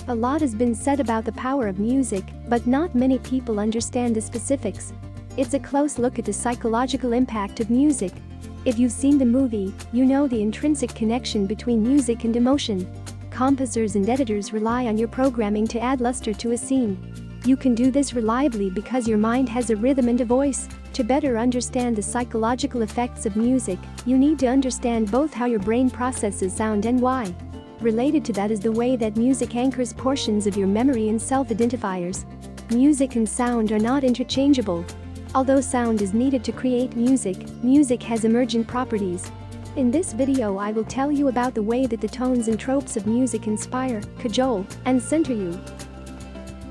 A lot has been said about the power of music, but not many people understand the specifics. It's a close look at the psychological impact of music. If you've seen the movie, you know the intrinsic connection between music and emotion. Composers and editors rely on your programming to add luster to a scene. You can do this reliably because your mind has a rhythm and a voice. To better understand the psychological effects of music, you need to understand both how your brain processes sound and why. Related to that is the way that music anchors portions of your memory and self-identifiers. Music and sound are not interchangeable. Although sound is needed to create music, music has emergent properties. In this video I will tell you about the way that the tones and tropes of music inspire, cajole, and center you.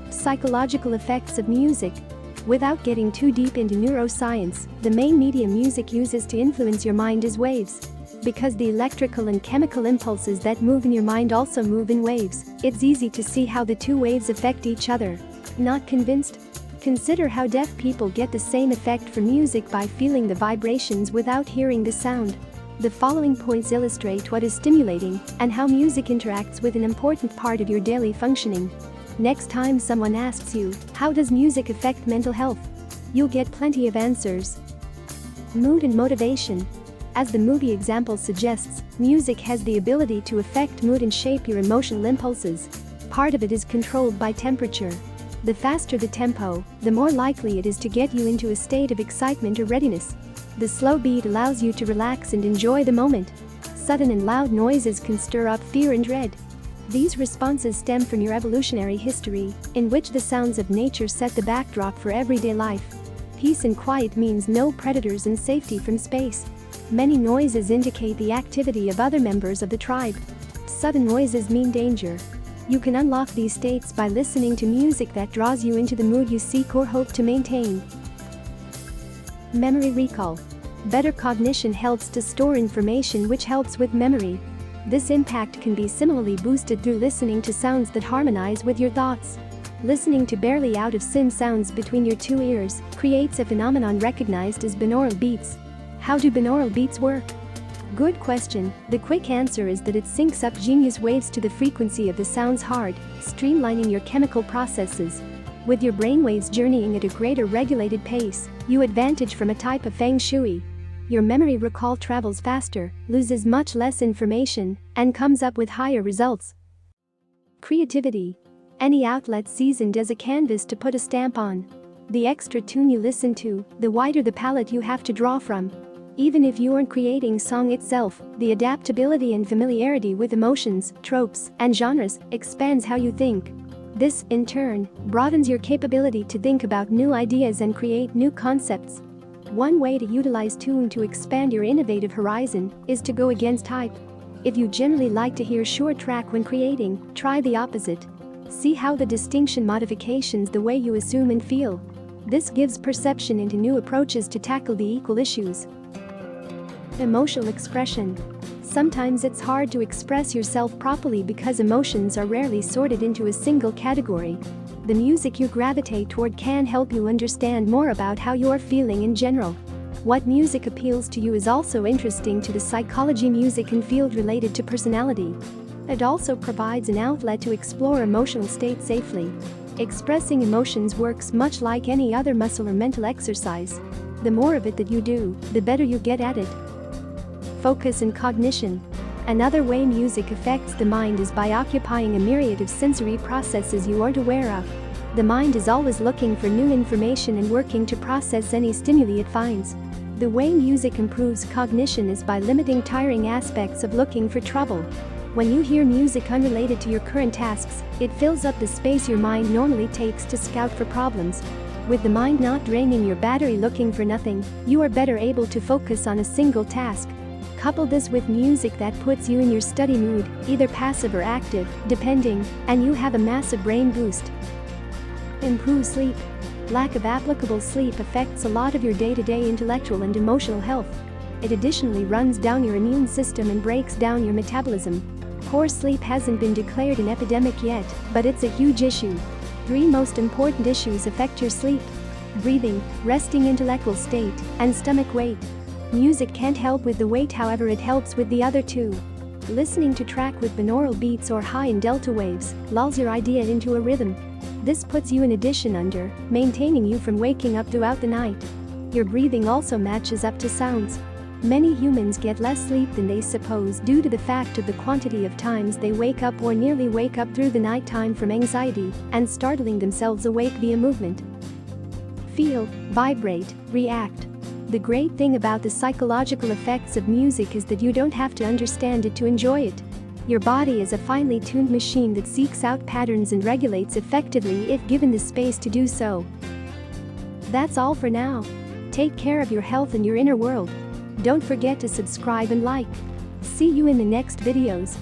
Psychological effects of music. Without getting too deep into neuroscience, the main medium music uses to influence your mind is waves. Because the electrical and chemical impulses that move in your mind also move in waves, it's easy to see how the two waves affect each other. Not convinced? Consider how deaf people get the same effect from music by feeling the vibrations without hearing the sound. The following points illustrate what is stimulating and how music interacts with an important part of your daily functioning. Next time someone asks you, how does music affect mental health? You'll get plenty of answers. Mood and motivation. As the movie example suggests, music has the ability to affect mood and shape your emotional impulses. Part of it is controlled by temperature. The faster the tempo, the more likely it is to get you into a state of excitement or readiness. The slow beat allows you to relax and enjoy the moment. Sudden and loud noises can stir up fear and dread. These responses stem from your evolutionary history, in which the sounds of nature set the backdrop for everyday life. Peace and quiet means no predators and safety from space. Many noises indicate the activity of other members of the tribe. Sudden noises mean danger. You can unlock these states by listening to music that draws you into the mood you seek or hope to maintain. Memory recall. Better cognition helps to store information, which helps with memory. This impact can be similarly boosted through listening to sounds that harmonize with your thoughts. Listening to barely out of sync sounds between your two ears creates a phenomenon recognized as binaural beats. How do binaural beats work? Good question. The quick answer is that it syncs up genius waves to the frequency of the sound's heart, streamlining your chemical processes. With your brainwaves journeying at a greater regulated pace, you advantage from a type of feng shui. Your memory recall travels faster, loses much less information, and comes up with higher results. Creativity. Any outlet seasoned as a canvas to put a stamp on. The extra tune you listen to, the wider the palette you have to draw from. Even if you aren't creating song itself, the adaptability and familiarity with emotions, tropes, and genres expands how you think. This, in turn, broadens your capability to think about new ideas and create new concepts. One way to utilize tune to expand your innovative horizon is to go against hype. If you generally like to hear short track when creating, try the opposite. See how the distinction modifications the way you assume and feel. This gives perception into new approaches to tackle the equal issues. Emotional expression. Sometimes it's hard to express yourself properly because emotions are rarely sorted into a single category. The music you gravitate toward can help you understand more about how you're feeling in general. What music appeals to you is also interesting to the psychology music and field related to personality. It also provides an outlet to explore emotional states safely. Expressing emotions works much like any other muscle or mental exercise. The more of it that you do, the better you get at it. Focus and cognition. Another way music affects the mind is by occupying a myriad of sensory processes you aren't aware of. The mind is always looking for new information and working to process any stimuli it finds. The way music improves cognition is by limiting tiring aspects of looking for trouble. When you hear music unrelated to your current tasks, it fills up the space your mind normally takes to scout for problems. With the mind not draining your battery looking for nothing, you are better able to focus on a single task. Couple this with music that puts you in your study mood, either passive or active, depending, and you have a massive brain boost. Improve sleep. Lack of applicable sleep affects a lot of your day-to-day intellectual and emotional health. It additionally runs down your immune system and breaks down your metabolism. Poor sleep hasn't been declared an epidemic yet, but it's a huge issue. 3 most important issues affect your sleep: breathing, resting intellectual state, and stomach weight. Music can't help with the weight, however it helps with the other 2. Listening to track with binaural beats or high and delta waves lulls your idea into a rhythm. This puts you in addition under, maintaining you from waking up throughout the night. Your breathing also matches up to sounds. Many humans get less sleep than they suppose due to the fact of the quantity of times they wake up or nearly wake up through the night time from anxiety and startling themselves awake via movement. Feel, vibrate, react. The great thing about the psychological effects of music is that you don't have to understand it to enjoy it. Your body is a finely tuned machine that seeks out patterns and regulates effectively if given the space to do so. That's all for now. Take care of your health and your inner world. Don't forget to subscribe and like. See you in the next videos.